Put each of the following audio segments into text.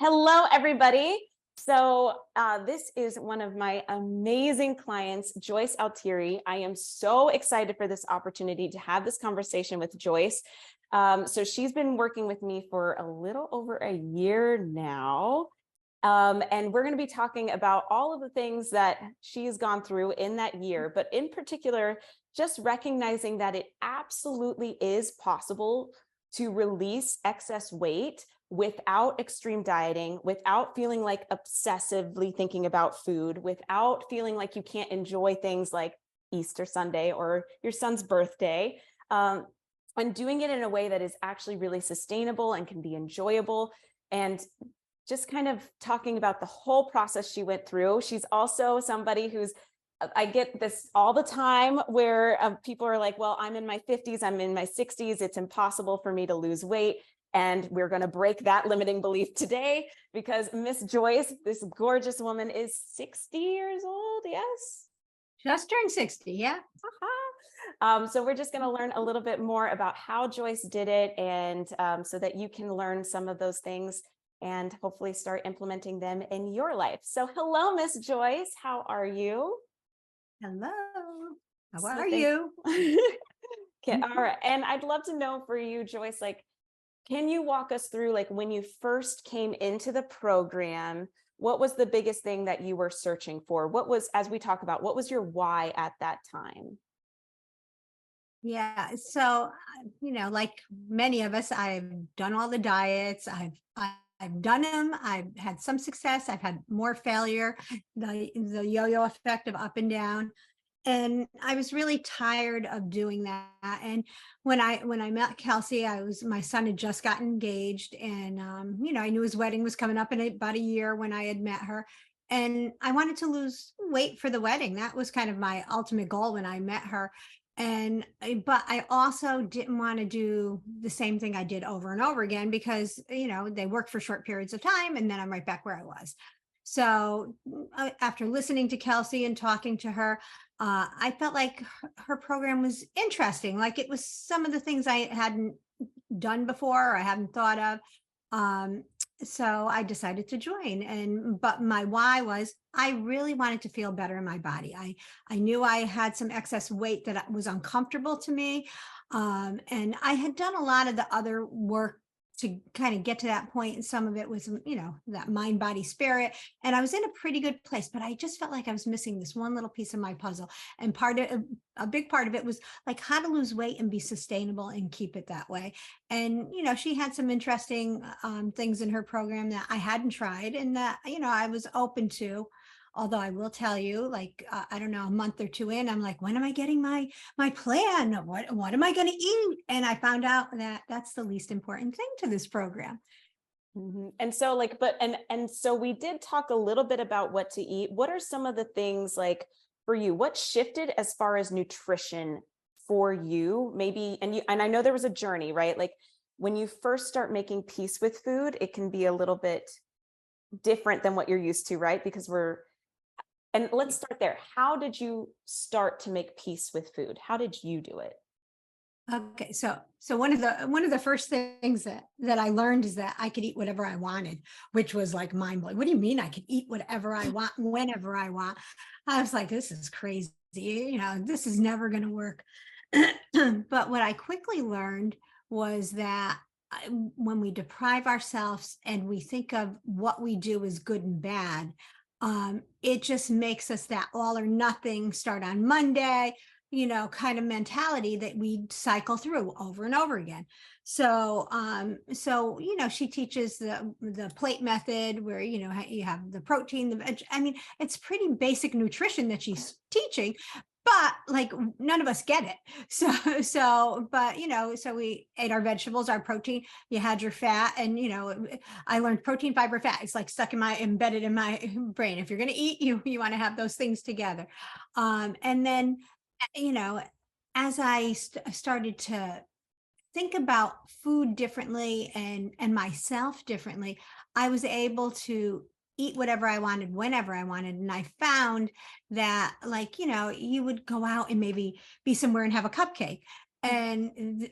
Hello, everybody. This is one of my amazing clients, Joyce Altieri. I am so excited for this opportunity to have this conversation with Joyce. She's been working with me for a little over a year now. And we're going to be talking about all of the things that she's gone through in that year, but in particular, just recognizing that it absolutely is possible to release excess weight without extreme dieting, without feeling like obsessively thinking about food, without feeling like you can't enjoy things like Easter Sunday or your son's birthday, and doing it in a way that is actually really sustainable and can be enjoyable. And just kind of talking about the whole process she went through. She's also somebody who's, I get this all the time where people are like, well, I'm in my 50s, I'm in my 60s, it's impossible for me to lose weight. And we're going to break that limiting belief today because Miss Joyce, this gorgeous woman, is 60 years old. Yes. Just turned 60. Yeah. So we're just going to learn a little bit more about how Joyce did it, and so that you can learn some of those things and hopefully start implementing them in your life. So hello, Miss Joyce. How are you? Hello. How are you? Okay, all right. And I'd love to know for you, Joyce, like, can you walk us through, like, when you first came into the program, what was the biggest thing that you were searching for? What was, as we talk about, what was your why at that time? Yeah. So, like many of us, I've done all the diets. I've done them. I've had some success. I've had more failure, the yo-yo effect of up and down. And I was really tired of doing that. And when I met Kelsey, my son had just gotten engaged, and I knew his wedding was coming up in about a year when I had met her. And I wanted to lose weight for the wedding. That was kind of my ultimate goal when I met her. But I also didn't want to do the same thing I did over and over again because, they work for short periods of time and then I'm right back where I was. So after listening to Kelsey and talking to her, I felt like her program was interesting. Like it was some of the things I hadn't done before or I hadn't thought of. So I decided to join. But my why was I really wanted to feel better in my body. I knew I had some excess weight that was uncomfortable to me. And I had done a lot of the other work to kind of get to that point. And some of it was, that mind, body, spirit. And I was in a pretty good place, but I just felt like I was missing this one little piece of my puzzle. And a big part of it was like how to lose weight and be sustainable and keep it that way. And, she had some interesting things in her program that I hadn't tried and that, I was open to. Although I will tell you, like, I don't know, a month or two in, I'm like, when am I getting my plan? What am I going to eat? And I found out that that's the least important thing to this program. And so like, and so we did talk a little bit about what to eat. What are some of the things, like, for you, what shifted as far as nutrition for you? Maybe, and I know there was a journey, right? Like when you first start making peace with food, it can be a little bit different than what you're used to, right? And let's start there. How did you start to make peace with food? How did you do it? Okay, so one of the first things that I learned is that I could eat whatever I wanted, which was like mind blowing. What do you mean I could eat whatever I want, whenever I want? I was like, this is crazy. This is never going to work. But what I quickly learned was that when we deprive ourselves and we think of what we do as good and bad, it just makes us that all or nothing, start on Monday, kind of mentality that we cycle through over and over again. So, she teaches the plate method where, you have the protein, the veg. I mean, it's pretty basic nutrition that she's teaching, but like none of us get it. So we ate our vegetables, our protein, you had your fat, and, I learned protein, fiber, fat. It's like embedded in my brain. If you're going to eat, you want to have those things together. And then, as I started to think about food differently and myself differently, I was able to eat whatever I wanted, whenever I wanted. And I found that, like, you would go out and maybe be somewhere and have a cupcake. and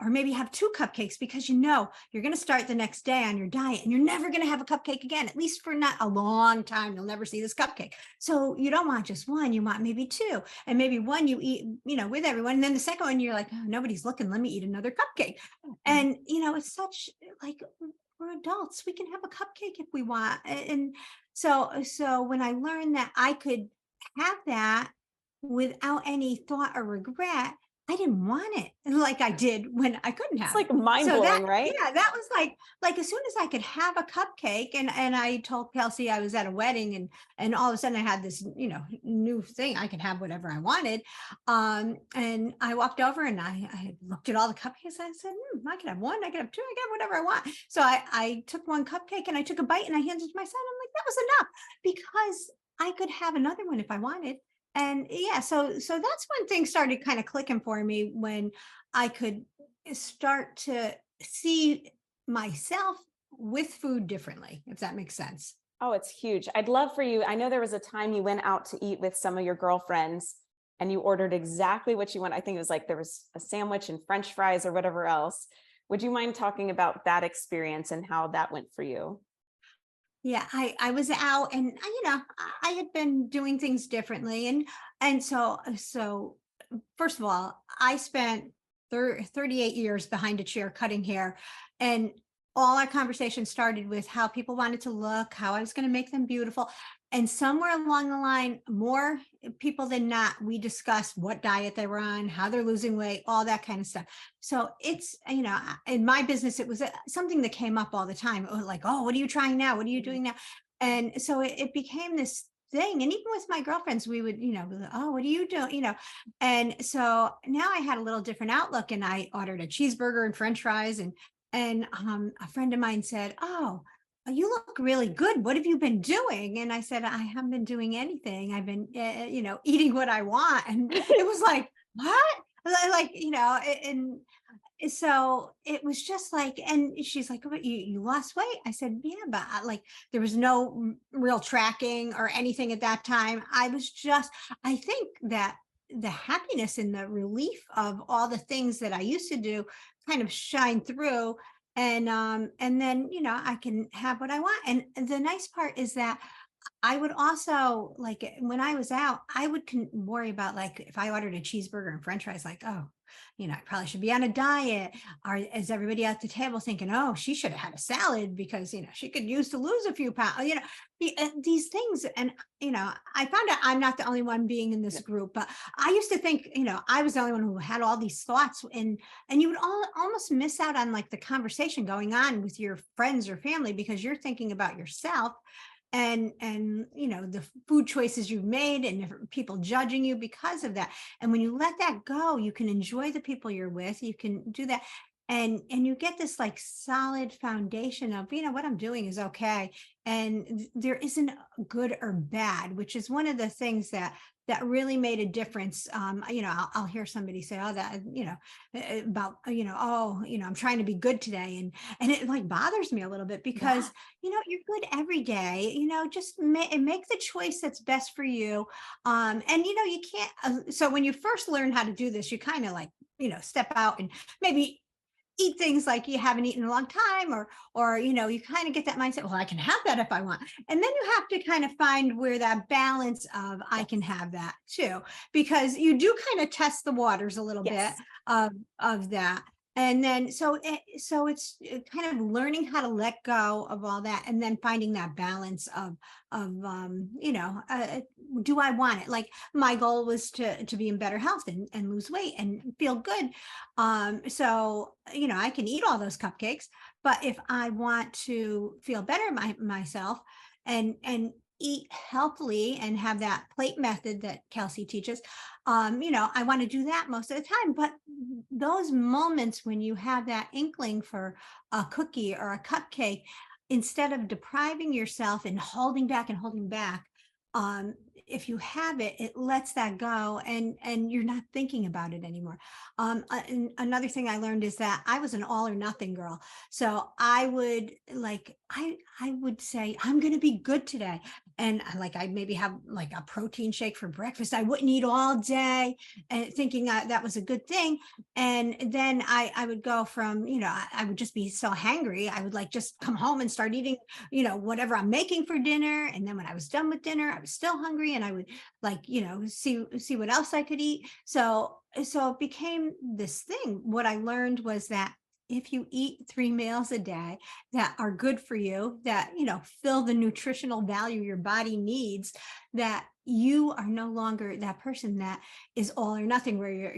or maybe have 2 cupcakes because you're going to start the next day on your diet and you're never going to have a cupcake again, at least for not a long time. You'll never see this cupcake. So you don't want just one, you want maybe 2, and maybe one you eat, with everyone. And then the second one, you're like, oh, nobody's looking. Let me eat another cupcake. And, it's such like, we're adults. We can have a cupcake if we want. And so when I learned that I could have that without any thought or regret, I didn't want it like I did when I couldn't It's have it. like mind So blowing, that, right? yeah, that was like as soon as I could have a cupcake, and I told Kelsey I was at a wedding, and all of a sudden I had this, new thing. I could have whatever I wanted. And I walked over and I looked at all the cupcakes. I said, I could have one, I could have 2, I could have whatever I want. So I took one cupcake and I took a bite and I handed it to my son. I'm like, that was enough because I could have another one if I wanted. And yeah, so that's when things started kind of clicking for me, when I could start to see myself with food differently, if that makes sense. Oh, it's huge. I'd love for you. I know there was a time you went out to eat with some of your girlfriends and you ordered exactly what you want. I think it was like there was a sandwich and French fries or whatever else. Would you mind talking about that experience and how that went for you? Yeah, I was out, and I had been doing things differently, and so first of all, I spent 38 years behind a chair cutting hair, and all our conversation started with how people wanted to look, how I was going to make them beautiful. And somewhere along the line, more people than not, we discussed what diet they were on, how they're losing weight, all that kind of stuff. So it's, in my business, it was something that came up all the time. It was like, oh, what are you trying now? What are you doing now? And so it became this thing. And even with my girlfriends, we would, be like, oh, what are you doing? And so now I had a little different outlook, and I ordered a cheeseburger and French fries. And a friend of mine said, oh, you look really good. What have you been doing? And I said, I haven't been doing anything. I've been, eating what I want. And it was like, what? Like, and so it was just like, and she's like, "What, you lost weight?" I said, yeah, but like there was no real tracking or anything at that time. I think that the happiness and the relief of all the things that I used to do kind of shine through. And then, I can have what I want. And the nice part is that I would also like when I was out, I would worry about, like, if I ordered a cheeseburger and French fries, like, oh, I probably should be on a diet. Or is everybody at the table thinking, oh, she should have had a salad because she could use to lose a few pounds, these things. And I found out I'm not the only one being in this group, but I used to think, I was the only one who had all these thoughts, and you would almost miss out on like the conversation going on with your friends or family because you're thinking about yourself and the food choices you've made and people judging you because of that. And when you let that go, you can enjoy the people you're with, you can do that, and you get this like solid foundation of, what I'm doing is okay, and there isn't good or bad, which is one of the things that really made a difference. I'll hear somebody say, oh, that, about, oh, I'm trying to be good today. And it like bothers me a little bit because, you're good every day, just make the choice that's best for you. And, you can't, so when you first learn how to do this, you kind of like, step out and maybe eat things like you haven't eaten in a long time, or you kind of get that mindset, well, I can have that if I want. And then you have to kind of find where that balance of I can have that too, because you do kind of test the waters a little bit Yes. of that. And then so it's kind of learning how to let go of all that, and then finding that balance of do I want it? Like my goal was to be in better health and lose weight and feel good. So I can eat all those cupcakes, but if I want to feel better myself and eat healthily and have that plate method that Kelsey teaches, I want to do that most of the time. But those moments when you have that inkling for a cookie or a cupcake, instead of depriving yourself and holding back, if you have it, it lets that go, and you're not thinking about it anymore. And another thing I learned is that I was an all or nothing girl. So I would like, I would say, I'm going to be good today. And like, I maybe have like a protein shake for breakfast. I wouldn't eat all day and thinking that was a good thing. And then I would go from, I would just be so hangry. I would like just come home and start eating, whatever I'm making for dinner. And then when I was done with dinner, I was still hungry, and I would like, see what else I could eat. So it became this thing. What I learned was that if you eat 3 meals a day that are good for you, that, fill the nutritional value your body needs, that you are no longer that person that is all or nothing, where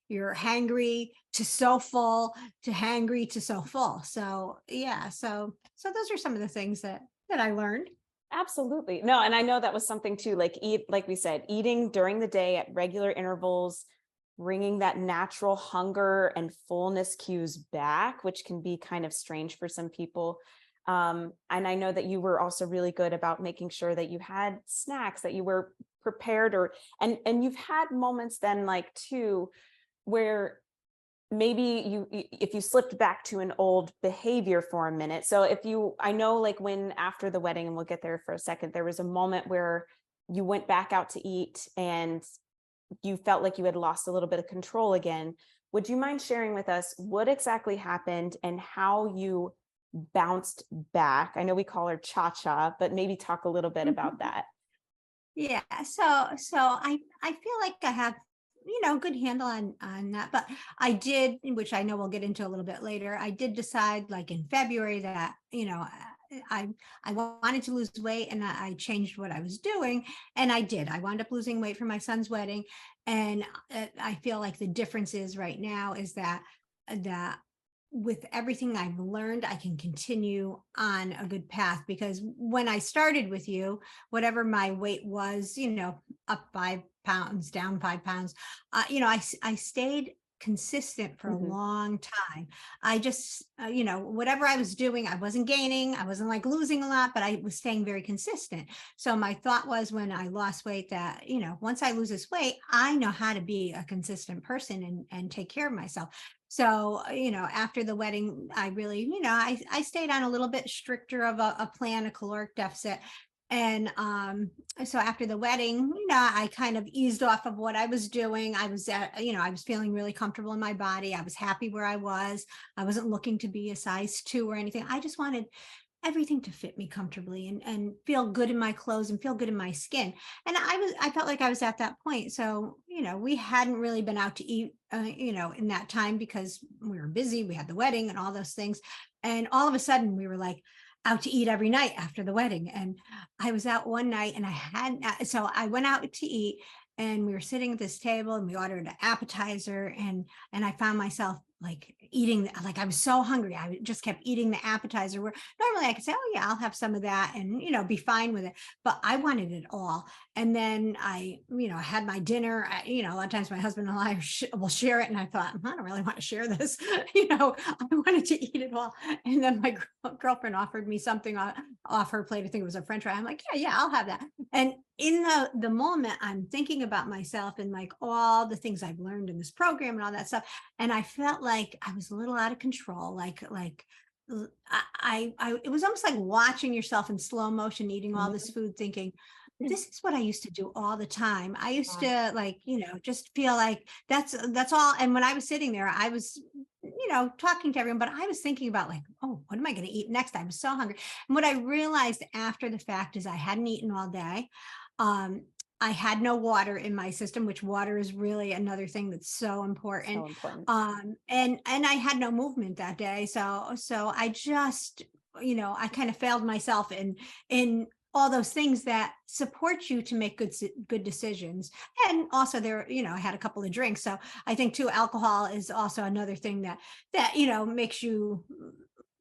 you're hangry to so full, to hangry to so full. So yeah, so those are some of the things that I learned. Absolutely. No, and I know that was something too, like like we said, eating during the day at regular intervals, bringing that natural hunger and fullness cues back, which can be kind of strange for some people. And I know that you were also really good about making sure that you had snacks, that you were prepared, and you've had moments then like too, where maybe if you slipped back to an old behavior for a minute. So I know like when after the wedding, and we'll get there for a second, there was a moment where you went back out to eat and you felt like you had lost a little bit of control again. Would you mind sharing with us what exactly happened and how you bounced back? I know we call her Cha-Cha, but maybe talk a little bit about that. Yeah, so I feel like I have, good handle on that. But I did, which I know we'll get into a little bit later. I did decide, like in February, that I wanted to lose weight, and I changed what I was doing, and I did. I wound up losing weight for my son's wedding, and I feel like the difference is right now is that with everything I've learned, I can continue on a good path, because when I started with you, whatever my weight was, up 5 pounds, down 5 pounds, I stayed consistent for a Mhm. long time. I just, whatever I was doing, I wasn't gaining, I wasn't like losing a lot, but I was staying very consistent. So my thought was, when I lost weight, that, once I lose this weight, I know how to be a consistent person and take care of myself. So, after the wedding, I really, I stayed on a little bit stricter of a plan, a caloric deficit. And so after the wedding, I kind of eased off of what I was doing. I was I was feeling really comfortable in my body. I was happy where I was. I wasn't looking to be a size 2 or anything. I just wanted everything to fit me comfortably, and feel good in my clothes and feel good in my skin. And I felt like I was at that point. So, we hadn't really been out to eat, in that time, because we were busy. We had the wedding and all those things. And all of a sudden we were like out to eat every night after the wedding. And I was out one night, and so I went out to eat, and we were sitting at this table, and we ordered an appetizer, and I found myself like eating, like I was so hungry. I just kept eating the appetizer, where normally I could say, oh yeah, I'll have some of that, and, be fine with it. But I wanted it all. And then I had my dinner. A lot of times my husband and I will share it. And I thought, I don't really want to share this. I wanted to eat it all. And then my girlfriend offered me something off her plate. I think it was a French fry. I'm like, yeah, I'll have that. And in the moment, I'm thinking about myself and like all the things I've learned in this program and all that stuff. And I felt like I was a little out of control. It was almost like watching yourself in slow motion, eating all this food, thinking, this is what I used to do all the time. I used to like, just feel like that's all. And when I was sitting there, I was, talking to everyone, but I was thinking about like, oh, what am I going to eat next? I was so hungry. And what I realized after the fact is I hadn't eaten all day. I had no water in my system, which water is really another thing that's so important. So important. And I had no movement that day. So I just, I kind of failed myself in all those things that support you to make good decisions. And also there, I had a couple of drinks. So I think too, alcohol is also another thing that makes you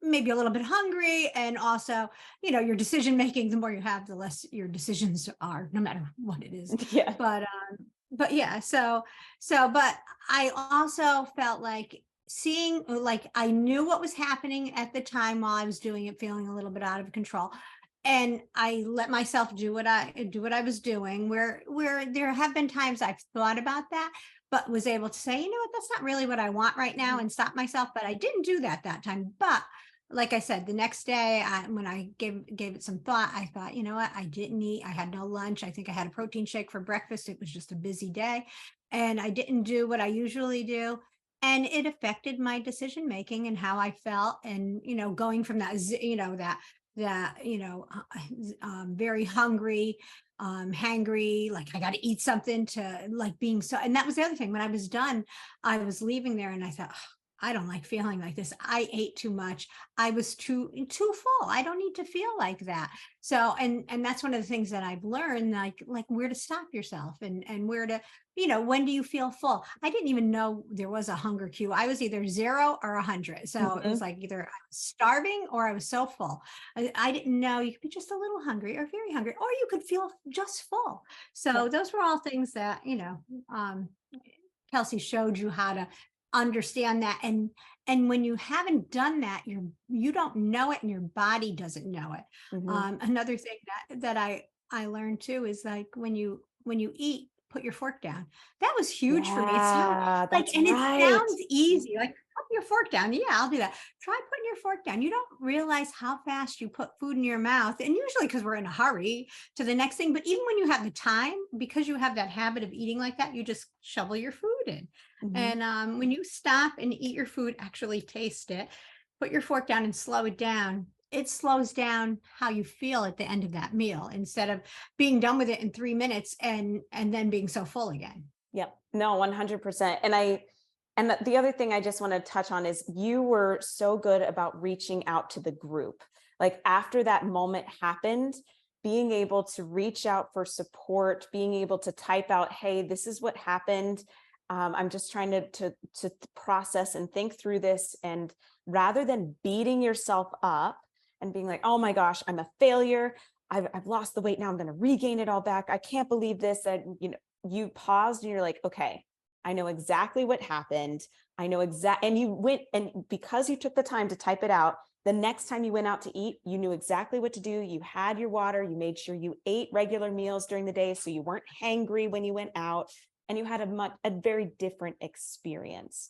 maybe a little bit hungry. And also, your decision making, the more you have, the less your decisions are, no matter what it is. Yeah. But yeah, but I also felt like seeing, like I knew what was happening at the time while I was doing it, feeling a little bit out of control. and I let myself do what I was doing, where there have been times I've thought about that, but was able to say, you know what, that's not really what I want right now, and stop myself. But I didn't do that time. But like I said, the next day, when I gave it some thought, I thought, you know what, I didn't eat. I had no lunch. I think I had a protein shake for breakfast. It was just a busy day, and I didn't do what I usually do. And it affected my decision making and how I felt. And, going from that, very hungry, hangry, like I got to eat something, to like being so. And that was the other thing. When I was done, I was leaving there and I thought, "Ugh, I don't like feeling like this. I ate too much. I was too full. I don't need to feel like that." So, and that's one of the things that I've learned, like where to stop yourself, and where to, when do you feel full? I didn't even know there was a hunger cue. I was either 0 or 100. So it was like either I was starving or I was so full. I didn't know you could be just a little hungry or very hungry, or you could feel just full. So those were all things that, Kelsey showed you how to understand that. And when you haven't done that, you don't know it, and your body doesn't know it. Another thing that I learned too is, like, when you eat, put your fork down. That was huge for me. It sounds Yeah, like, that's and it right. sounds easy, like, put your fork down. Yeah, I'll do that. Try putting your fork down. You don't realize how fast you put food in your mouth, and usually because we're in a hurry to the next thing. But even when you have the time, because you have that habit of eating like that, you just shovel your food in. And when you stop and eat your food, actually taste it, put your fork down and slow it down, it slows down how you feel at the end of that meal, instead of being done with it in 3 minutes and then being so full again. Yep. No, 100%. And the other thing I just want to touch on is you were so good about reaching out to the group. Like, after that moment happened, being able to reach out for support, being able to type out, "Hey, this is what happened. I'm just trying to process and think through this." And rather than beating yourself up and being like, "Oh my gosh, I'm a failure. I've lost the weight. Now I'm going to regain it all back. I can't believe this." And you paused and you're like, "Okay, I know exactly what happened. I know and you went, and because you took the time to type it out, the next time you went out to eat, you knew exactly what to do. You had your water, you made sure you ate regular meals during the day, so you weren't hangry when you went out, and you had a very different experience."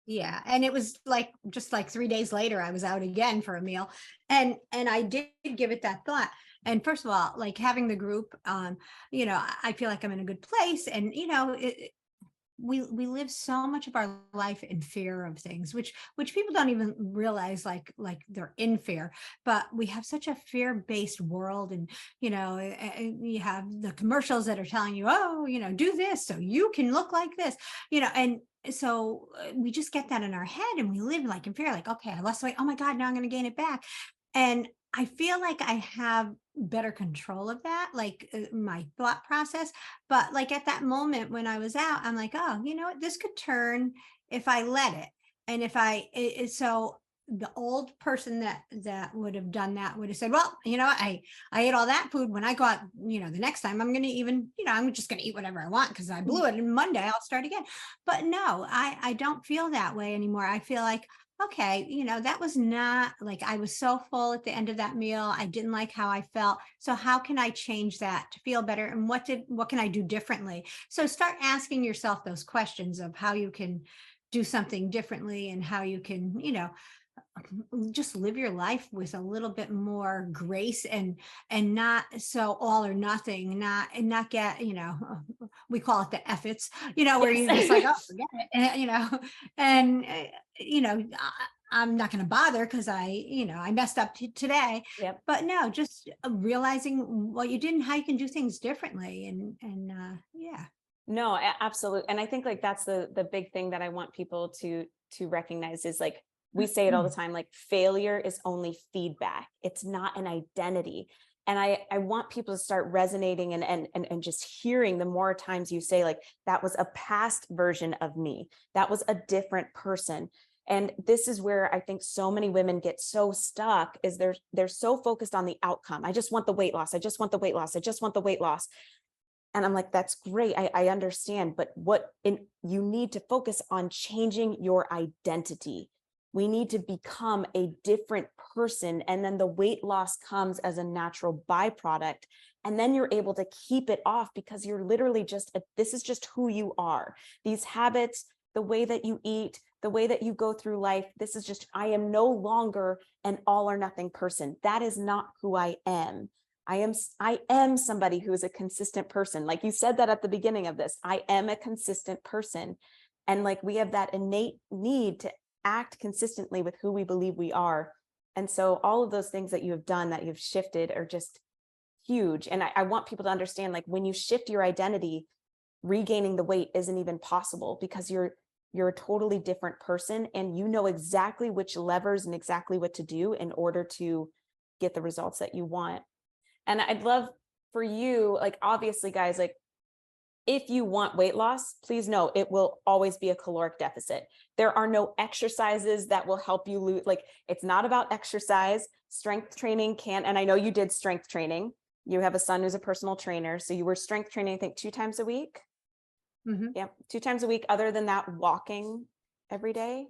Yeah, and it was like, just like 3 days later, I was out again for a meal, and I did give it that thought. And first of all, like, having the group, I feel like I'm in a good place, and we live so much of our life in fear of things, which people don't even realize, like they're in fear. But we have such a fear-based world, and you have the commercials that are telling you, oh, do this so you can look like this, and so we just get that in our head, and we live like in fear, like, okay, I lost weight, oh my god, now I'm going to gain it back. And I feel like I have better control of that, like, my thought process. But like, at that moment when I was out, I'm like, oh, you know what? This could turn if I let it. And if so the old person that would have done that would have said, well, I ate all that food. When I go out, the next time I'm going to even, I'm just going to eat whatever I want because I blew it. And Monday I'll start again. But no, I don't feel that way anymore. I feel like, okay, that was not, like, I was so full at the end of that meal. I didn't like how I felt. So how can I change that to feel better? And what can I do differently? So start asking yourself those questions of how you can do something differently, and how you can, just live your life with a little bit more grace, and not so all or nothing, not get, we call it the efforts, where Yes. you're just like, oh, forget it, and I'm not going to bother because I messed up today. Yep. But no, just realizing what you did and how you can do things differently, and yeah. No, absolutely. And I think, like, that's the big thing that I want people to recognize is, like, we say it all the time, like, failure is only feedback. It's not an identity. And I want people to start resonating and just hearing the more times you say, like, that was a past version of me. That was a different person. And this is where I think so many women get so stuck, is they're so focused on the outcome. I just want the weight loss. I just want the weight loss. I just want the weight loss. And I'm like, that's great. I understand. But you need to focus on changing your identity. We need to become a different person. And then the weight loss comes as a natural byproduct. And then you're able to keep it off because you're literally just, this is just who you are. These habits, the way that you eat, the way that you go through life, this is just, I am no longer an all or nothing person. That is not who I am. I am somebody who is a consistent person. Like you said that at the beginning of this, I am a consistent person. And like we have that innate need to act consistently with who we believe we are. And so all of those things that you have done, that you've shifted, are just huge. And I want people to understand, like when you shift your identity, regaining the weight isn't even possible because you're a totally different person and you know exactly which levers and exactly what to do in order to get the results that you want. And I'd love for you, like, obviously guys, like if you want weight loss, please know it will always be a caloric deficit. There are no exercises that will help you lose. Like, it's not about exercise. Strength training can, and I know you did strength training. You have a son who's a personal trainer. So you were strength training, I think 2 times a week. Mm-hmm. Yeah. 2 times a week. Other than that, walking every day.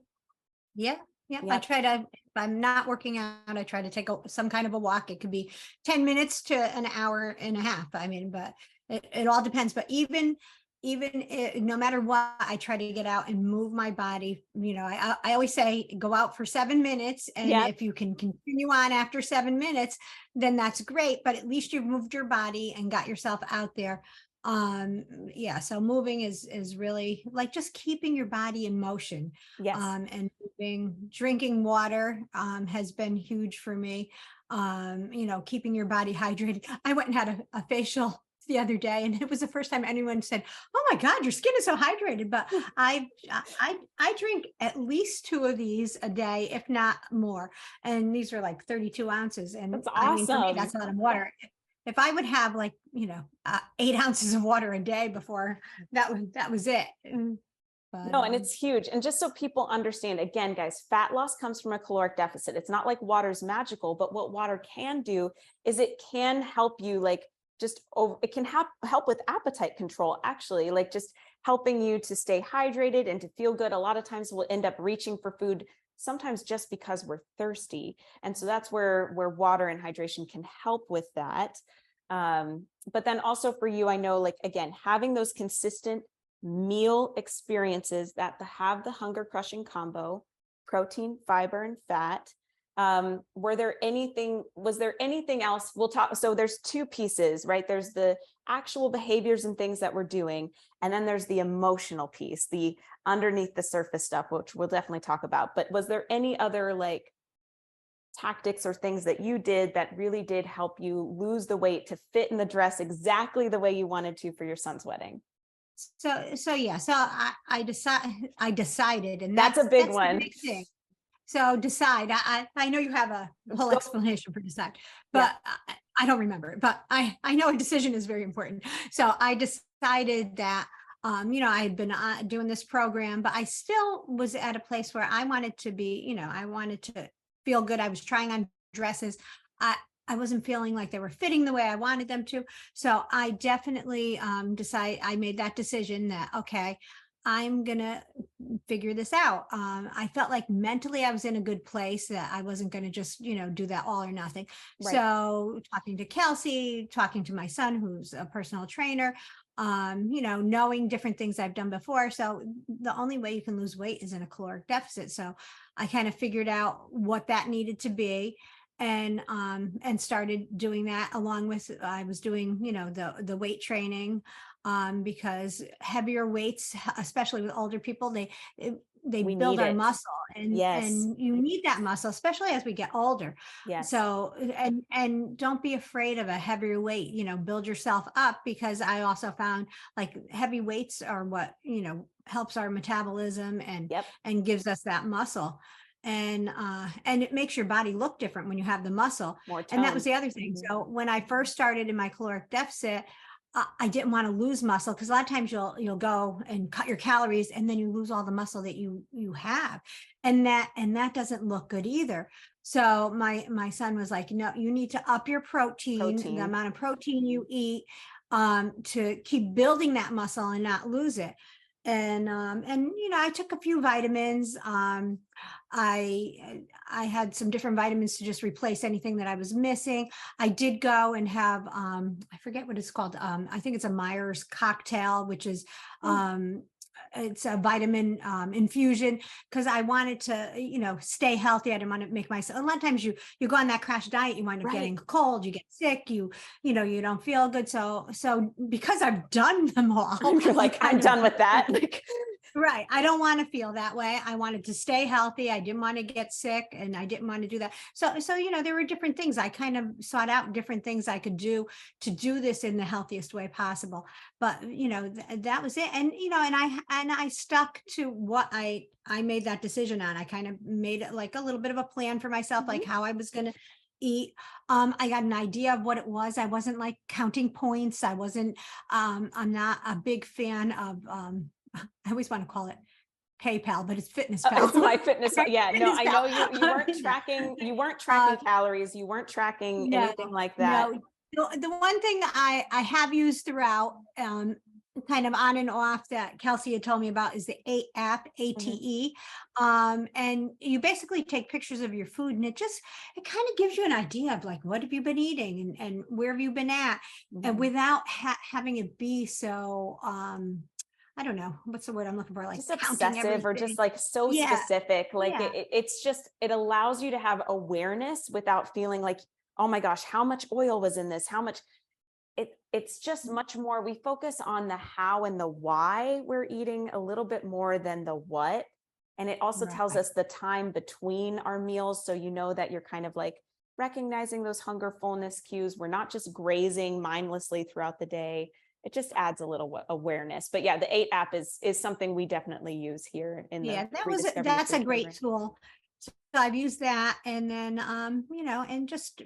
Yeah. Yeah. Yep. I try to, if I'm not working out, I try to take some kind of a walk. It could be 10 minutes to an hour and a half. I mean, but it all depends. But even no matter what, I try to get out and move my body. You know, I always say go out for 7 minutes. And Yep. if you can continue on after 7 minutes, then that's great. But at least you've moved your body and got yourself out there. Yeah, so moving is really like just keeping your body in motion. Yes. And drinking water has been huge for me. You know, keeping your body hydrated. I went and had a facial the other day, and it was the first time anyone said, "Oh my God, your skin is so hydrated." But I drink at least 2 of these a day, if not more. And these are like 32 ounces. And That's I mean, for me, awesome. that's a lot of water. If I would have like, 8 ounces of water a day before, that was it. But, No, and it's huge. And just so people understand, again, guys, fat loss comes from a caloric deficit. It's not like water's magical, but what water can do is it can help you, like, it can help with appetite control, actually, like just helping you to stay hydrated and to feel good. A lot of times we'll end up reaching for food, sometimes just because we're thirsty. And so that's where water and hydration can help with that. But then also for you, I know, like, again, having those consistent meal experiences that have the hunger crushing combo, protein, fiber, and fat. Was there anything else? We'll talk. So there's 2 pieces, right? There's the actual behaviors and things that we're doing. And then there's the emotional piece, the underneath the surface stuff, which we'll definitely talk about. But was there any other like tactics or things that you did that really did help you lose the weight to fit in the dress exactly the way you wanted to for your son's wedding? So yeah, so I decided, and That's a big the one. big thing. So decide. I know you have a whole Go. explanation for decide, but I don't remember it. But I know a decision is very important. So I decided that I had been doing this program, but I still was at a place where I wanted to be. I wanted to feel good. I was trying on dresses. I wasn't feeling like they were fitting the way I wanted them to. So I definitely I made that decision that, okay, I'm going to figure this out. I felt like mentally I was in a good place, that I wasn't going to just, do that all or nothing. Right. So talking to Kelsey, talking to my son, who's a personal trainer, knowing different things I've done before. So the only way you can lose weight is in a caloric deficit. So I kind of figured out what that needed to be, and started doing that, along with I was doing the weight training, because heavier weights, especially with older people, they build our muscle, and you need that muscle, especially as we get older. Yes. So and don't be afraid of a heavier weight. Build yourself up, because I also found like heavy weights are what helps our metabolism and gives us that muscle. And it makes your body look different when you have the muscle. And that was the other thing. Mm-hmm. So when I first started in my caloric deficit, I didn't want to lose muscle, because a lot of times you'll go and cut your calories, and then you lose all the muscle that you have, and that doesn't look good either. So my son was like, no, you need to up your protein, the amount of protein you eat, to keep building that muscle and not lose it. And I took a few vitamins. I had some different vitamins to just replace anything that I was missing. I did go and have I forget what it's called. I think it's a Myers cocktail, which is it's a vitamin infusion, because I wanted to, stay healthy. I didn't want to make myself. A lot of times you go on that crash diet, you wind up getting cold, you get sick, you don't feel good. So because I've done them all, You're like, I'm done with that. Like, right. I don't want to feel that way. I wanted to stay healthy. I didn't want to get sick, and I didn't want to do that. So, there were different things. I kind of sought out different things I could do to do this in the healthiest way possible. But, that was it. And, and I stuck to what I made that decision on. I kind of made it like a little bit of a plan for myself, like how I was going to eat. I got an idea of what it was. I wasn't like counting points. I'm not a big fan of, I always want to call it PayPal, but it's Fitness Pal. It's my fitness. Yeah, no, Fitness I Pal. know you weren't tracking, calories, you weren't tracking anything like that. No. The one thing I have used throughout, kind of on and off, that Kelsey had told me about, is the ATE app, ATE. And you basically take pictures of your food, and it kind of gives you an idea of like, what have you been eating and where have you been at, and without having it be so, I don't know, what's the word I'm looking for? Like just obsessive, or just like so specific. Like it allows you to have awareness without feeling like, oh my gosh, how much oil was in this? How much? It's just much more, we focus on the how and the why we're eating a little bit more than the what. And it also tells us the time between our meals. So that you're kind of like recognizing those hunger fullness cues. We're not just grazing mindlessly throughout the day. It just adds a little awareness. But yeah, the ATE app is something we definitely use here in the that's a great tool. So I've used that, and then and just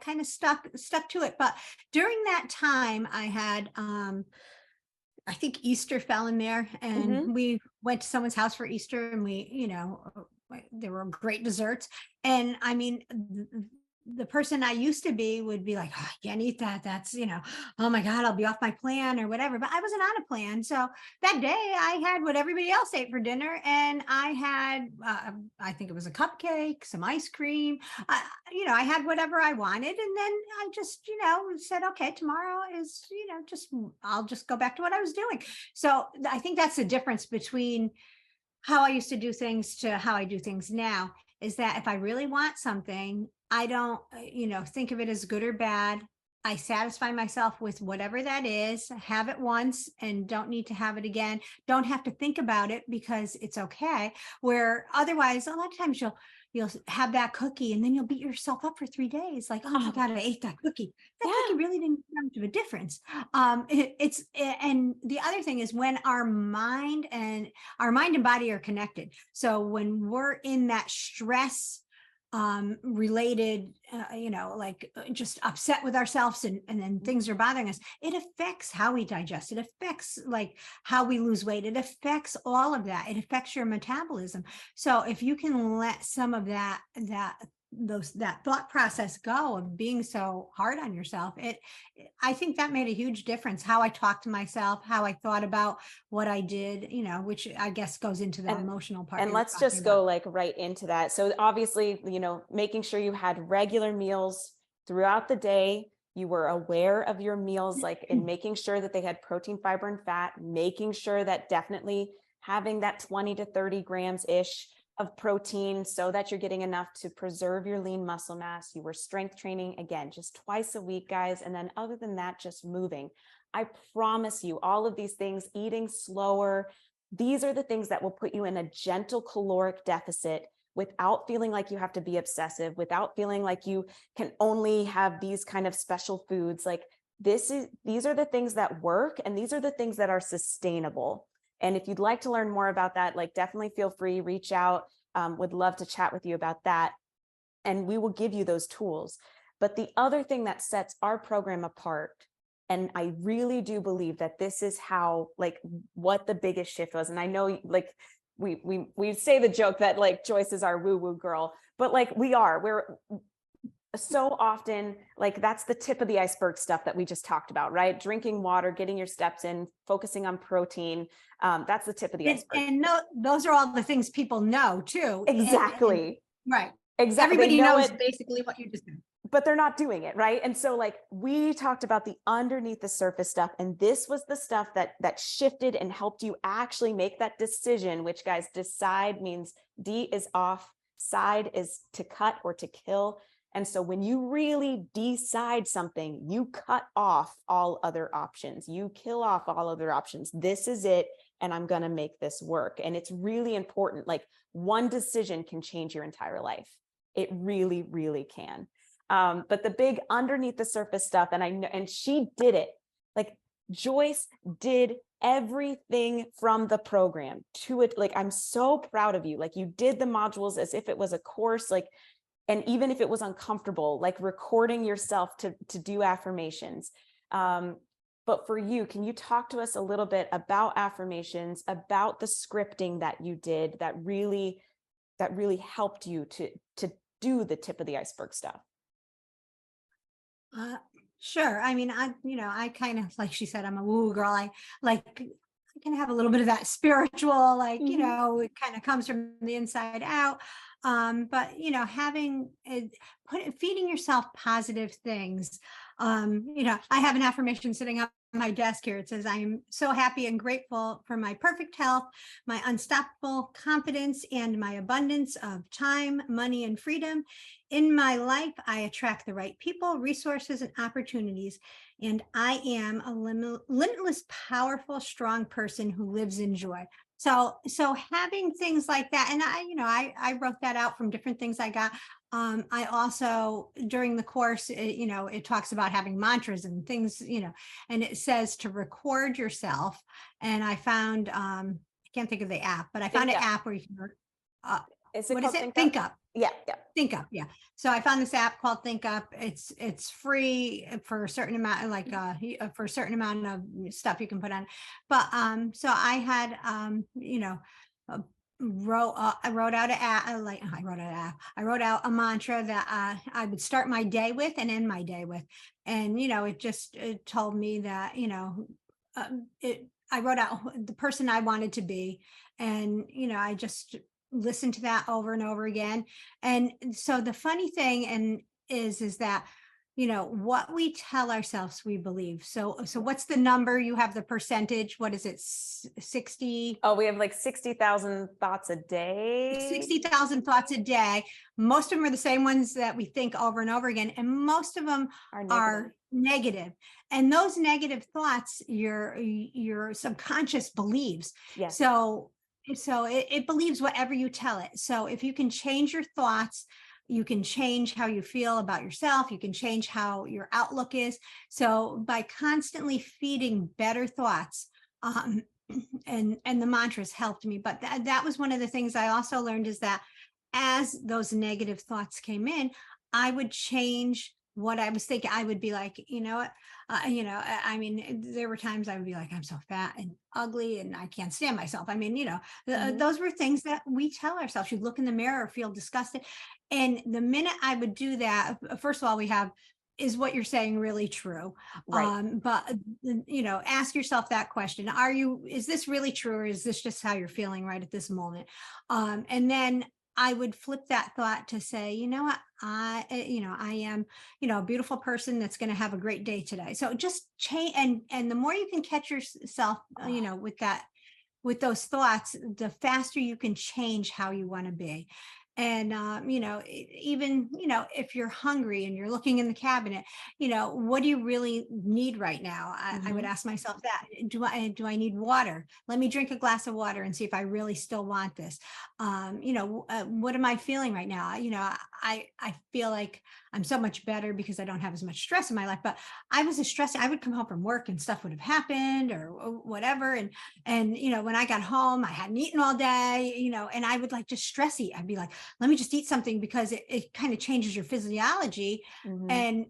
kind of stuck to it. But during that time, I had I think Easter fell in there, and we went to someone's house for Easter, and we there were great desserts. And I mean, the person I used to be would be like, oh, I can't eat that. That's, oh my God, I'll be off my plan or whatever. But I wasn't on a plan. So that day I had what everybody else ate for dinner. And I had, I think it was a cupcake, some ice cream. I had whatever I wanted. And then I just, said, okay, tomorrow is, I'll just go back to what I was doing. So I think that's the difference between how I used to do things to how I do things now, is that if I really want something, I don't, think of it as good or bad. I satisfy myself with whatever that is, have it once and don't need to have it again. Don't have to think about it because it's okay. Where otherwise, a lot of times you'll have that cookie and then you'll beat yourself up for 3 days. Like, oh my God, I ate that cookie. That cookie really didn't make much of a difference. And the other thing is, when our mind and body are connected. So when we're in that stress related, just upset with ourselves, and then things are bothering us, it affects how we digest. It affects like how we lose weight. It affects all of that. It affects your metabolism. So if you can let some of that thought process go of being so hard on yourself, I think that made a huge difference. How I talked to myself, how I thought about what I did, which I guess goes into the emotional part. And let's just go like right into that. So obviously, making sure you had regular meals throughout the day. You were aware of your meals, like, and making sure that they had protein, fiber, and fat, making sure that definitely having that 20 to 30 grams ish of protein so that you're getting enough to preserve your lean muscle mass. You were strength training, again, just twice a week, guys. And then other than that, just moving. I promise you, all of these things, eating slower, these are the things that will put you in a gentle caloric deficit without feeling like you have to be obsessive, without feeling like you can only have these kind of special foods. Like these are the things that work, and these are the things that are sustainable. And if you'd like to learn more about that, like definitely feel free, reach out. Would love to chat with you about that. And we will give you those tools. But the other thing that sets our program apart, and I really do believe that this is how, like, what the biggest shift was. And I know, like, we say the joke that like Joyce is our woo-woo girl, but like we're so often, like that's the tip of the iceberg stuff that we just talked about, right? Drinking water, getting your steps in, focusing on protein. That's the tip of the iceberg. And no, those are all the things people know too. Exactly. Right. Exactly. They Everybody know knows it, basically what you just did. but they're not doing it, right? And so like we talked about the underneath the surface stuff, and this was the stuff that shifted and helped you actually make that decision, which, guys, decide means D is off, side is to cut or to kill. And so when you really decide something, you cut off all other options, you kill off all other options. This is it, and I'm going to make this work. And it's really important. Like one decision can change your entire life. It really, really can. But the big underneath the surface stuff, and I know, and she did it. Like Joyce did everything from the program to it. Like, I'm so proud of you. Like you did the modules as if it was a course, like, and even if it was uncomfortable, like recording yourself to do affirmations. But for you, can you talk to us a little bit about affirmations, about the scripting that you did that really helped you to do the tip of the iceberg stuff? Sure. I mean, I kind of, like she said, I'm a woo girl. I can have a little bit of that spiritual, like, it kind of comes from the inside out. But having it, feeding yourself positive things. I have an affirmation sitting up on my desk here. It says, I am so happy and grateful for my perfect health, my unstoppable confidence, and my abundance of time, money, and freedom. In my life, I attract the right people, resources, and opportunities. And I am a limitless, powerful, strong person who lives in joy. So having things like that, and I wrote that out from different things I got. I also, during the course, it talks about having mantras and things, and it says to record yourself. And I found, I can't think of the app, but I found an app where you can, what is it? Think Up. Yeah. Think Up. Yeah. So I found this app called Think Up. It's free for a certain amount, like for a certain amount of stuff you can put on. But so I had I wrote out I wrote out a mantra that I would start my day with and end my day with. And it told me that I wrote out the person I wanted to be. And I just listened to that over and over again. And so the funny thing is that what we tell ourselves we believe. So what's the number? You have the percentage. What is it? 60? Oh, we have like 60,000 thoughts a day. 60,000 thoughts a day. Most of them are the same ones that we think over and over again. And most of them are negative. And those negative thoughts, your subconscious believes. Yes. So it believes whatever you tell it. So if you can change your thoughts, you can change how you feel about yourself. You can change how your outlook is. So by constantly feeding better thoughts, and the mantras helped me. But that was one of the things I also learned, is that as those negative thoughts came in, I would change what I was thinking. I would be like, I mean, there were times I would be like, I'm so fat and ugly and I can't stand myself. I mean, those were things that we tell ourselves. You look in the mirror, feel disgusted. And the minute I would do that, first of all, is what you're saying really true? Right. But ask yourself that question. Is this really true, or is this just how you're feeling right at this moment? And then I would flip that thought to say, you know what, I am, a beautiful person that's going to have a great day today. So just change. And the more you can catch yourself, with those thoughts, the faster you can change how you want to be. And, even, if you're hungry and you're looking in the cabinet, what do you really need right now? I would ask myself that. Do I need water? Let me drink a glass of water and see if I really still want this. What am I feeling right now? I feel like I'm so much better because I don't have as much stress in my life, but I was stressed. I would come home from work and stuff would have happened or whatever. And, when I got home, I hadn't eaten all day, and I would just stress eat. I'd be like, let me just eat something, because it kind of changes your physiology and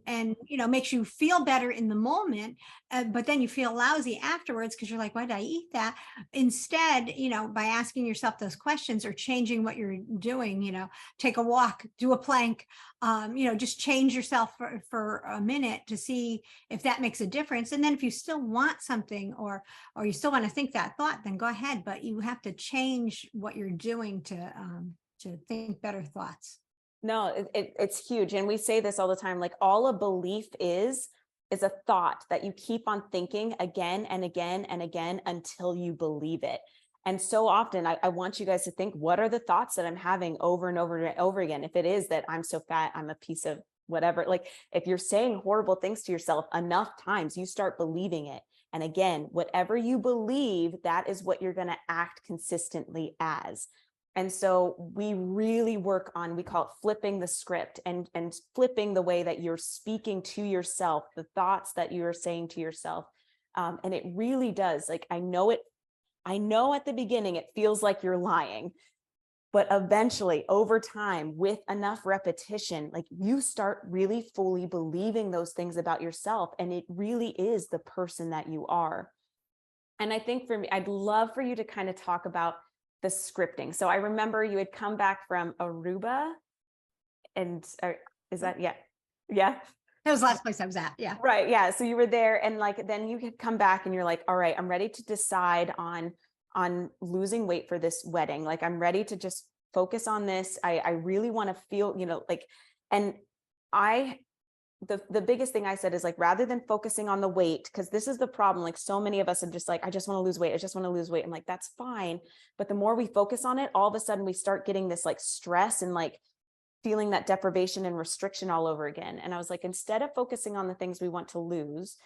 makes you feel better in the moment. But then you feel lousy afterwards because you're like, why did I eat that? Instead, by asking yourself those questions or changing what you're doing, take a walk, do a plank, just change yourself for a minute to see if that makes a difference. And then if you still want something, or you still want to think that thought, then go ahead. But you have to change what you're doing to think better thoughts. No, it's huge. And we say this all the time, like all a belief is a thought that you keep on thinking again and again and again until you believe it. And so often I want you guys to think, what are the thoughts that I'm having over and over and over again? If it is that I'm so fat, I'm a piece of whatever, like if you're saying horrible things to yourself enough times, you start believing it. And again, whatever you believe, that is what you're going to act consistently as. And so we really work on, we call it flipping the script, and flipping the way that you're speaking to yourself, the thoughts that you are saying to yourself. And it really does, like, I know at the beginning, it feels like you're lying, but eventually over time, with enough repetition, like you start really fully believing those things about yourself. And it really is the person that you are. And I think for me, I'd love for you to kind of talk about the scripting. So I remember you had come back from Aruba, and is that, yeah. That was the last place I was at. Yeah. Right. Yeah. So you were there, and like, then you had come back and you're like, all right, I'm ready to decide on losing weight for this wedding. Like, I'm ready to just focus on this. I really want to feel, like, and the biggest thing I said is like, rather than focusing on the weight, because this is the problem. Like so many of us are just like, I just want to lose weight. I just want to lose weight. I'm like, that's fine. But the more we focus on it, all of a sudden we start getting this like stress and like feeling that deprivation and restriction all over again. And I was like, instead of focusing on the things we want to lose,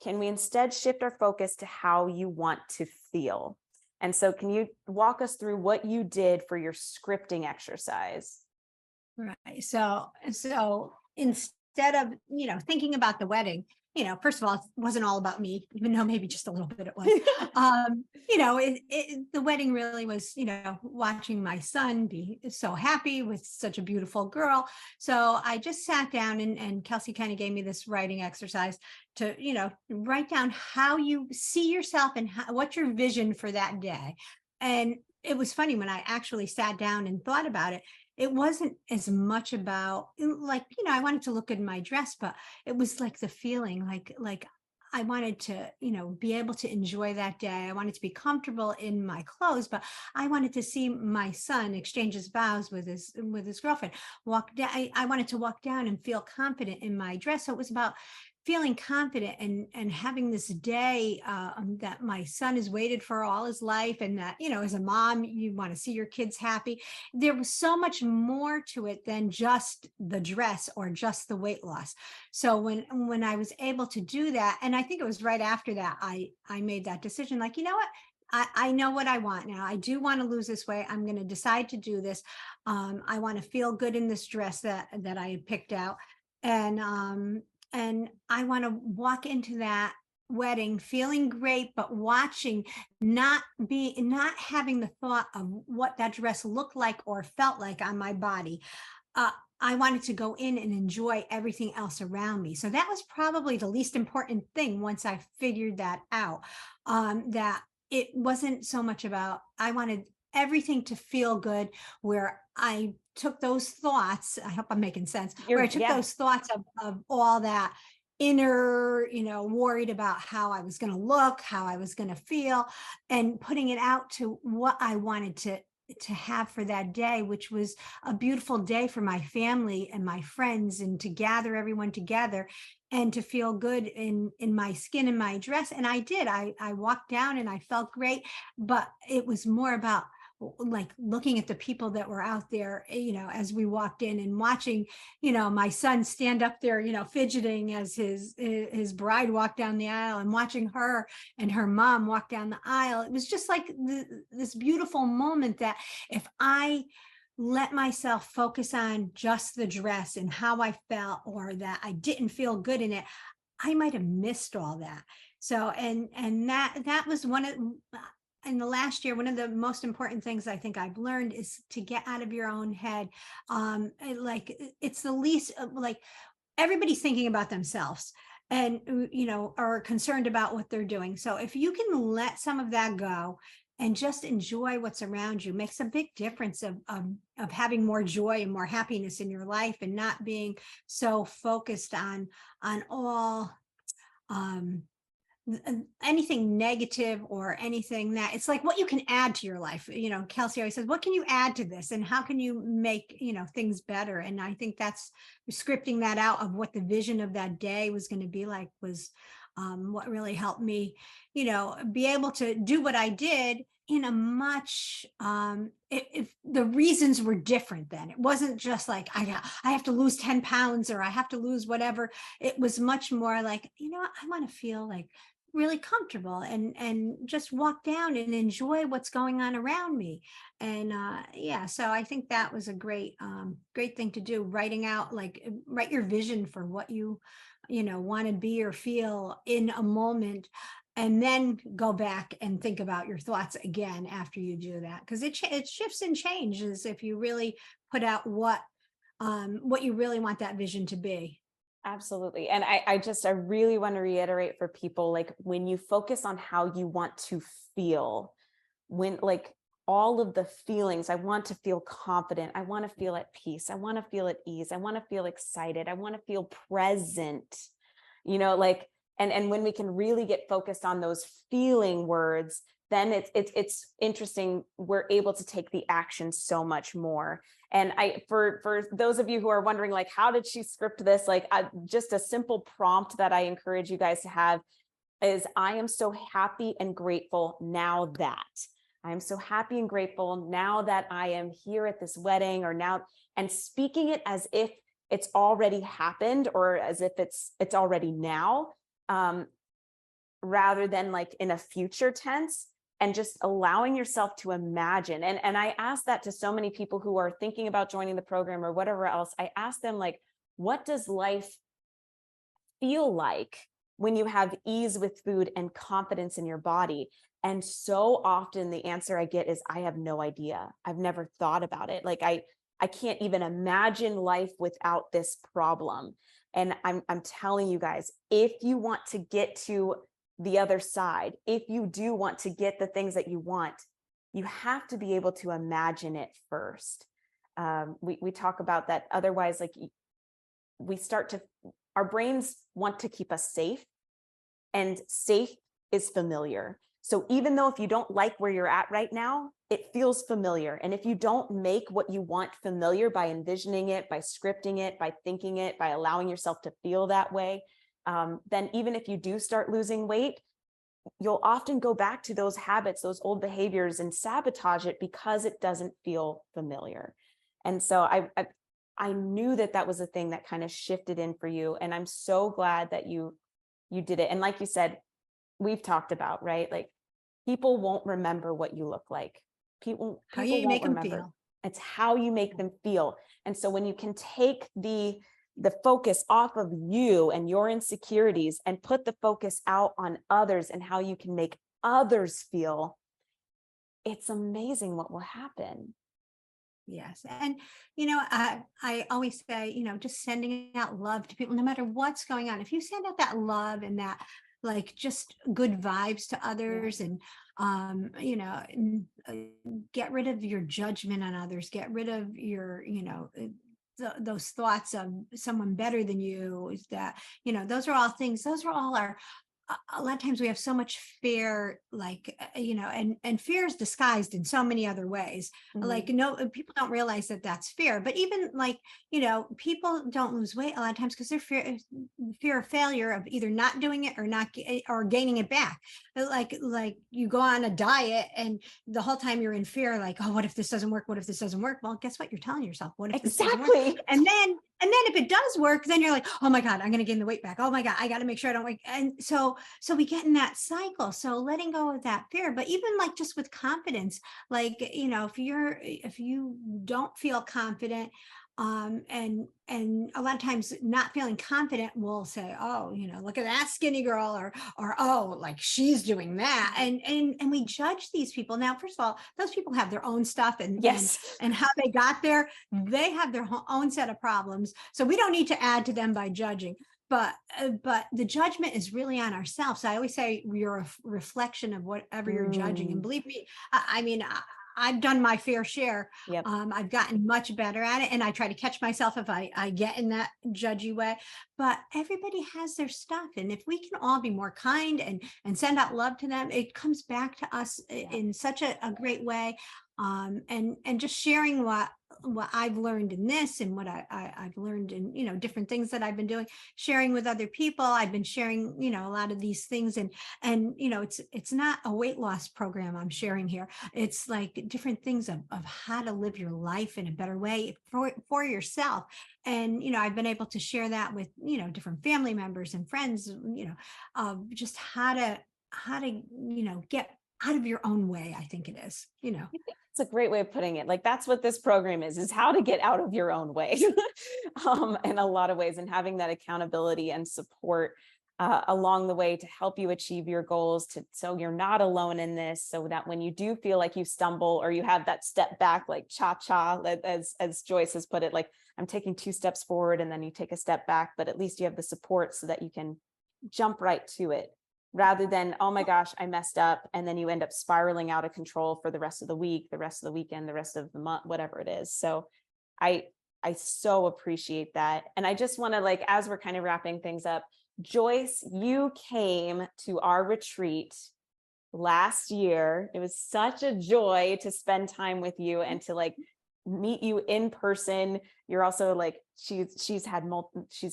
can we instead shift our focus to how you want to feel? And so can you walk us through what you did for your scripting exercise? Right. So instead of, thinking about the wedding, first of all, it wasn't all about me, even though maybe just a little bit it was. The wedding really was, watching my son be so happy with such a beautiful girl. So I just sat down, and Kelsey kind of gave me this writing exercise to, write down how you see yourself and what's your vision for that day. And it was funny when I actually sat down and thought about it. It wasn't as much about like, I wanted to look good in my dress, but it was like the feeling like I wanted to, be able to enjoy that day. I wanted to be comfortable in my clothes, but I wanted to see my son exchange his vows with his girlfriend. Walk down. I wanted to walk down and feel confident in my dress. So it was about feeling confident and having this day that my son has waited for all his life, and that, as a mom, you want to see your kids happy. There was so much more to it than just the dress or just the weight loss. So when I was able to do that, and I think it was right after that, I made that decision, like, you know what? I know what I want now. I do want to lose this weight. I'm going to decide to do this. I want to feel good in this dress that I had picked out. And I want to walk into that wedding feeling great, but watching, not having the thought of what that dress looked like or felt like on my body. I wanted to go in and enjoy everything else around me. So that was probably the least important thing once I figured that out, that it wasn't so much about, I wanted everything to feel good, where I took those thoughts, I hope I'm making sense, where I took those thoughts of all that inner, worried about how I was going to look, how I was going to feel, and putting it out to what I wanted to have for that day, which was a beautiful day for my family and my friends, and to gather everyone together and to feel good in my skin and my dress. And I did. I walked down and I felt great, but it was more about like looking at the people that were out there, as we walked in, and watching, my son stand up there, fidgeting as his bride walked down the aisle, and watching her and her mom walk down the aisle. It was just like this beautiful moment that if I let myself focus on just the dress and how I felt, or that I didn't feel good in it, I might have missed all that. So, and that was in the last year, one of the most important things I think I've learned is to get out of your own head. Like, it's the least, like, everybody's thinking about themselves, and, are concerned about what they're doing. So if you can let some of that go and just enjoy what's around you makes a big difference of having more joy and more happiness in your life, and not being so focused on all anything negative or anything that it's like what you can add to your life. Kelsey always says, what can you add to this and how can you make, things better? And I think that's scripting that out of what the vision of that day was going to be like was what really helped me, be able to do what I did in a much if the reasons were different. Then it wasn't just like I have to lose 10 pounds or I have to lose whatever. It was much more like, I want to feel like really comfortable and just walk down and enjoy what's going on around me. And so I think that was a great thing to do, writing out, like write your vision for what you want to be or feel in a moment, and then go back and think about your thoughts again after you do that, because it shifts and changes if you really put out what you really want that vision to be. Absolutely. And I really want to reiterate for people, like when you focus on how you want to feel, when like all of the feelings, I want to feel confident. I want to feel at peace. I want to feel at ease. I want to feel excited. I want to feel present, and when we can really get focused on those feeling words, then it's interesting. We're able to take the action so much more. And for those of you who are wondering, like, how did she script this? Like, just a simple prompt that I encourage you guys to have is, I am so happy and grateful now that. I am so happy and grateful now that I am here at this wedding, or now, and speaking it as if it's already happened, or as if it's already now, rather than like in a future tense. And just allowing yourself to imagine. And I ask that to so many people who are thinking about joining the program or whatever else. I ask them, like, what does life feel like when you have ease with food and confidence in your body? And so often the answer I get is, I have no idea. I've never thought about it. Like I can't even imagine life without this problem. And I'm telling you guys, if you want to get to the other side, if you do want to get the things that you want, you have to be able to imagine it first. We talk about that. Otherwise, like, our brains want to keep us safe, and safe is familiar. So even though if you don't like where you're at right now, it feels familiar. And if you don't make what you want familiar by envisioning it, by scripting it, by thinking it, by allowing yourself to feel that way, then even if you do start losing weight, you'll often go back to those habits, those old behaviors, and sabotage it because it doesn't feel familiar. And so I knew that was a thing that kind of shifted in for you. And I'm so glad that you did it. And like you said, we've talked about, right? Like, people won't remember what you look like. People won't make them remember. feel. It's how you make them feel. And so when you can take the focus off of you and your insecurities and put the focus out on others and how you can make others feel, it's amazing what will happen. Yes. And, I always say, just sending out love to people, no matter what's going on. If you send out that love and that, like, just good vibes to others, and, get rid of your judgment on others, get rid of your, those thoughts of someone better than you, is that, those are all things, those are all a lot of times we have so much fear, like, and fear is disguised in so many other ways. Mm-hmm. Like, people don't realize that that's fear. But even like, people don't lose weight a lot of times because they're fear of failure, of either not doing it or or gaining it back. Like you go on a diet and the whole time you're in fear, like, oh, what if this doesn't work? What if this doesn't work? Well, guess what? You're telling yourself, what if this doesn't work? And then if it does work, then you're like, oh my God, I'm going to gain the weight back. Oh my God, I got to make sure I don't wait. And so we get in that cycle. So letting go of that fear, but even like just with confidence, like, if you don't feel confident, and a lot of times not feeling confident will say, oh, look at that skinny girl, or oh, like she's doing that, and we judge these people. Now, first of all, those people have their own stuff, and yes, and how they got there, they have their own set of problems, so we don't need to add to them by judging. but the judgment is really on ourselves. I always say you're a reflection of whatever you're judging. And Mm, believe me, I mean, I've done my fair share. yep. I've gotten much better at it, and I try to catch myself if I get in that judgy way. But everybody has their stuff, and if we can all be more kind and send out love to them, it comes back to us Yeah. in such a great way. And just sharing what I've learned in this, and what I've learned in, different things that I've been doing, sharing with other people. I've been sharing, a lot of these things, and it's not a weight loss program I'm sharing here. It's like different things of how to live your life in a better way for yourself. And I've been able to share that with different family members and friends, just how to get out of your own way, I think it is. I think that's a great way of putting it. Like that's what this program is how to get out of your own way in a lot of ways, and having that accountability and support along the way to help you achieve your goals, so you're not alone in this, so that when you do feel like you stumble or you have that step back, like cha-cha, as Joyce has put it, like I'm taking 2 steps forward and then you take a step back, but at least you have the support so that you can jump right to it, rather than, oh my gosh, I messed up. And then you end up spiraling out of control for the rest of the week, the rest of the weekend, the rest of the month, whatever it is. So I, I so appreciate that. And I just want to, like, as we're kind of wrapping things up, Joyce, you came to our retreat last year. It was such a joy to spend time with you and to like meet you in person. You're also like, she's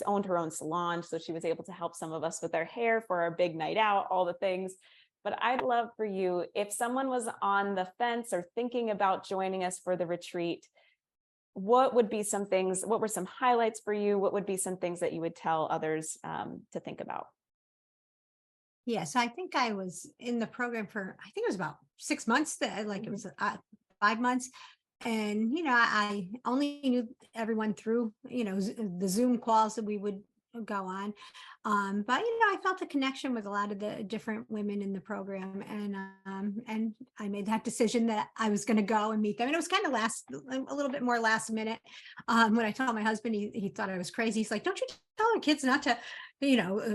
owned her own salon, so she was able to help some of us with our hair for our big night out, all the things. But I'd love for you, if someone was on the fence or thinking about joining us for the retreat, what would be some things, what were some highlights for you? What would be some things that you would tell others to think about? Yes, I think I was in the program for, I think it was about 6 months, that like it Mhm. was 5 months. And, I only knew everyone through, the Zoom calls that we would go on. But, I felt a connection with a lot of the different women in the program. And I made that decision that I was going to go and meet them. And it was kind of a little bit more last minute. When I told my husband, he thought I was crazy. He's like, don't you tell the kids not to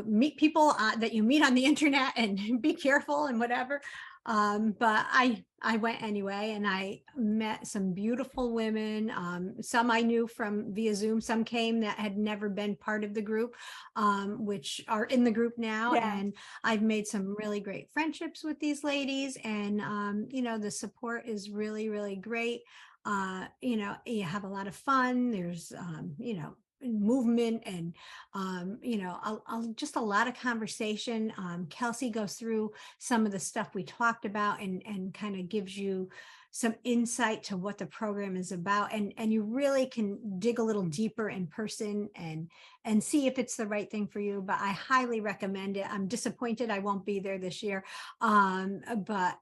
meet people that you meet on the internet, and be careful and whatever. But I went anyway, and I met some beautiful women. Some I knew from via Zoom, some came that had never been part of the group, which are in the group now. Yeah. And I've made some really great friendships with these ladies, and the support is really, really great. You have a lot of fun. There's movement, and just a lot of conversation. Kelsey goes through some of the stuff we talked about, and kind of gives you some insight to what the program is about, and you really can dig a little deeper in person and see if it's the right thing for you. But I highly recommend it. I'm disappointed I won't be there this year, but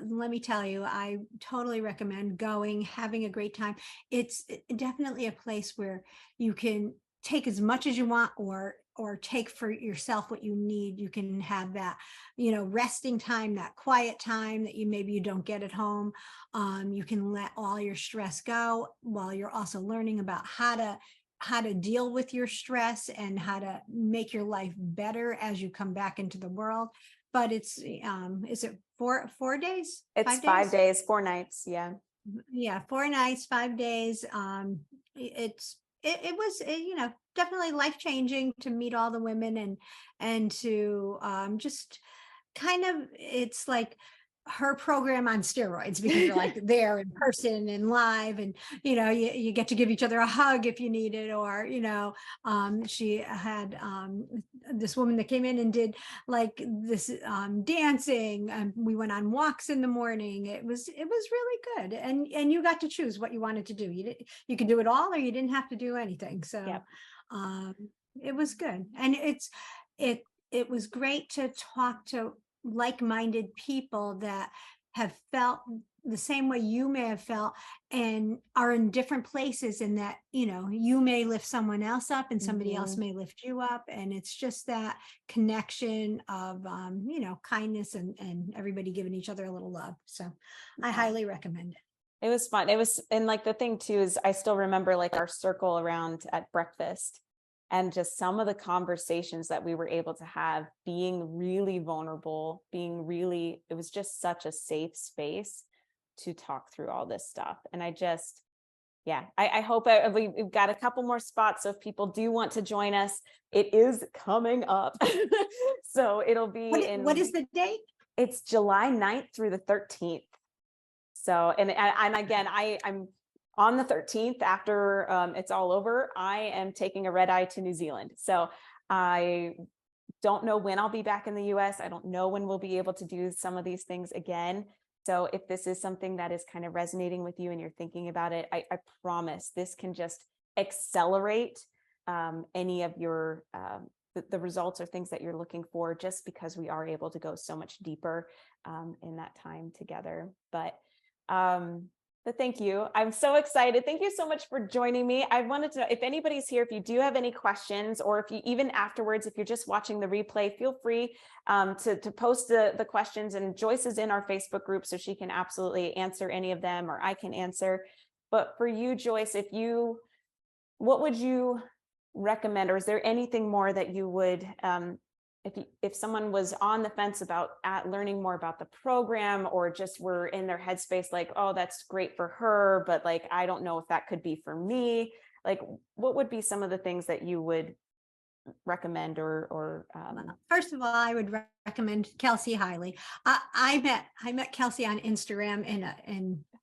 let me tell you, I totally recommend going, having a great time. It's definitely a place where you can take as much as you want, or take for yourself what you need. You can have that, resting time, that quiet time that maybe you don't get at home. You can let all your stress go, while you're also learning about how to deal with your stress, and how to make your life better as you come back into the world. But it's is it 4 days, It's 5 5 days? days, 4 nights. Yeah. Yeah, 4 nights, 5 days. It was, definitely life changing to meet all the women, and to just kind of, it's like her program on steroids, because you're like there in person and live, and you get to give each other a hug if you need it. Or she had this woman that came in and did like this dancing, and we went on walks in the morning. It was really good, and you got to choose what you wanted to do. You could do it all, or you didn't have to do anything. So Yep. um it was good. And it was great to talk to like-minded people that have felt the same way you may have felt, and are in different places, in that you may lift someone else up, and somebody else Mhm. may lift you up. And it's just that connection of kindness, and everybody giving each other a little love. So I Yeah. highly recommend it. It was fun. It was, and like the thing too is I still remember like our circle around at breakfast. And just some of the conversations that we were able to have, being really vulnerable, it was just such a safe space to talk through all this stuff. And I hope we've got a couple more spots. So if people do want to join us, it is coming up. So it'll be what is the date? It's July 9th through the 13th. So, and again, I'm on the 13th after it's all over, I am taking a red eye to New Zealand. So I don't know when I'll be back in the US. I don't know when we'll be able to do some of these things again. So if this is something that is kind of resonating with you and you're thinking about it, I promise this can just accelerate any of your the results or things that you're looking for, just because we are able to go so much deeper in that time together. But thank you. I'm so excited. Thank you so much for joining me. I wanted to know if anybody's here, if you do have any questions, or if you even afterwards, if you're just watching the replay, feel free to post the questions. And Joyce is in our Facebook group, so she can absolutely answer any of them, or I can answer. But for you, Joyce, what would you recommend, or is there anything more that you would, if someone was on the fence about learning more about the program, or just were in their headspace like, oh, that's great for her, but like, I don't know if that could be for me, like, what would be some of the things that you would recommend or First of all, I would recommend Kelsey highly. I met Kelsey on Instagram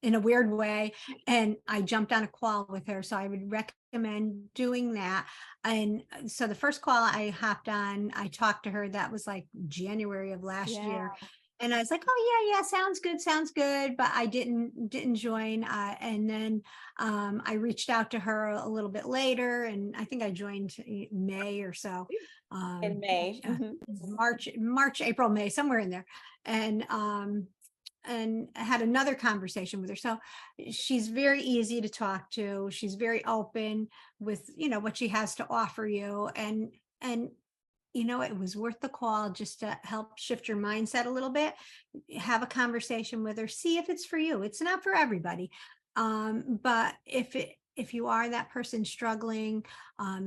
in a weird way, and I jumped on a call with her. So I would recommend doing that. And so the first call I hopped on, I talked to her. That was like January of last year. And I was like, oh yeah, sounds good. But I didn't join. And then I reached out to her a little bit later, and I think I joined May or so. in May. March, April, May, somewhere in there. And had another conversation with her. So she's very easy to talk to. She's very open with, what she has to offer you. And it was worth the call just to help shift your mindset a little bit. Have a conversation with her, see if it's for you. It's not for everybody. But if you are that person struggling,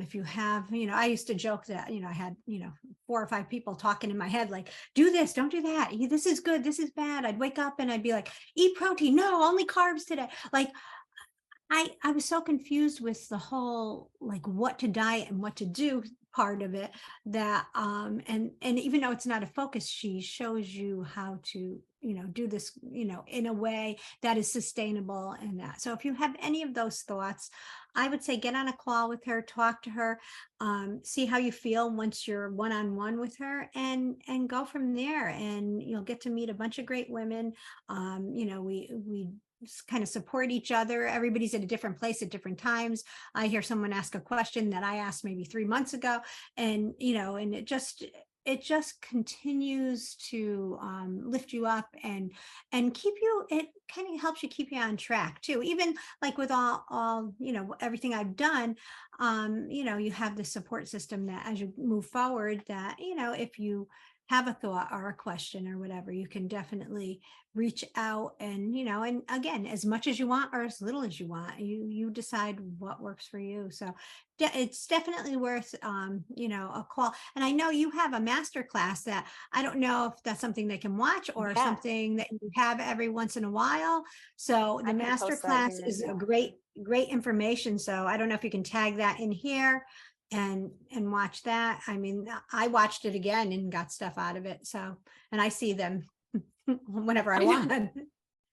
if you have, I used to joke that, I had, 4 or 5 people talking in my head, like, do this, don't do that. This is good. This is bad. I'd wake up and I'd be like, eat protein. No, only carbs today. Like, I was so confused with the whole, like, what to diet and what to do part of it, that and even though it's not a focus, she shows you how to do this in a way that is sustainable. And that, so if you have any of those thoughts, I would say get on a call with her, talk to her, see how you feel once you're one-on-one with her, and go from there. And you'll get to meet a bunch of great women. We kind of support each other. Everybody's at a different place at different times. I hear someone ask a question that I asked maybe 3 months ago, and and it just continues to lift you up and keep you. It kind of helps you keep you on track too. Even like with all everything I've done, you have the support system that as you move forward, that if you have a thought or a question or whatever, you can definitely reach out. And and again, as much as you want or as little as you want, you decide what works for you. So it's definitely worth a call. And I know you have a master class that I don't know if that's something they can watch or something that you have every once in a while. So the master class is a great information. So I don't know if you can tag that in here and watch that. I mean, I watched it again and got stuff out of it. So, and I see them whenever I want.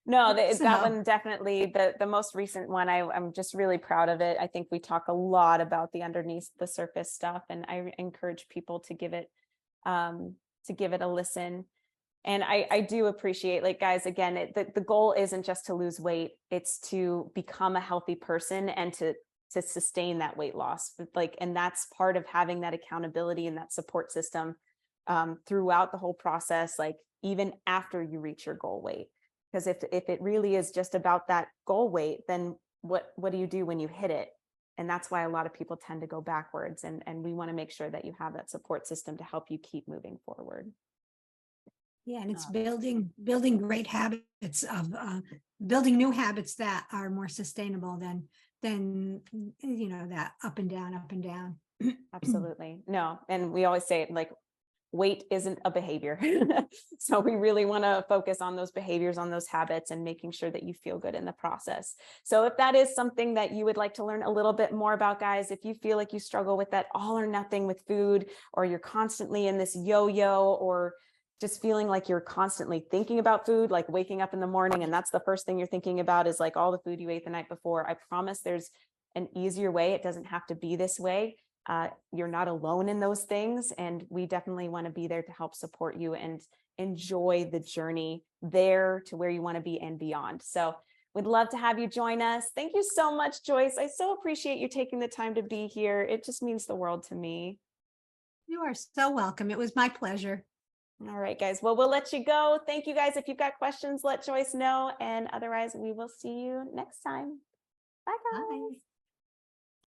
No, that one definitely, the most recent one, I'm just really proud of it. I think we talk a lot about the underneath the surface stuff, and I encourage people to give it a listen. And I do appreciate, like, guys, again, the goal isn't just to lose weight, it's to become a healthy person and to sustain that weight loss. And that's part of having that accountability and that support system throughout the whole process, like even after you reach your goal weight. Because if it really is just about that goal weight, then what do you do when you hit it? And that's why a lot of people tend to go backwards. And we want to make sure that you have that support system to help you keep moving forward. Yeah, and it's building great habits of building new habits that are more sustainable than that up and down. Absolutely. No. And we always say it like weight isn't a behavior. So we really want to focus on those behaviors, on those habits, and making sure that you feel good in the process. So if that is something that you would like to learn a little bit more about, guys, if you feel like you struggle with that all or nothing with food, or you're constantly in this yo-yo, or just feeling like you're constantly thinking about food, like waking up in the morning and that's the first thing you're thinking about is like all the food you ate the night before, I promise there's an easier way. It doesn't have to be this way. You're not alone in those things. And we definitely want to be there to help support you and enjoy the journey there to where you want to be and beyond. So we'd love to have you join us. Thank you so much, Joyce. I so appreciate you taking the time to be here. It just means the world to me. You are so welcome. It was my pleasure. All right, guys. Well, we'll let you go. Thank you, guys. If you've got questions, let Joyce know. And otherwise, we will see you next time. Bye, guys. Bye.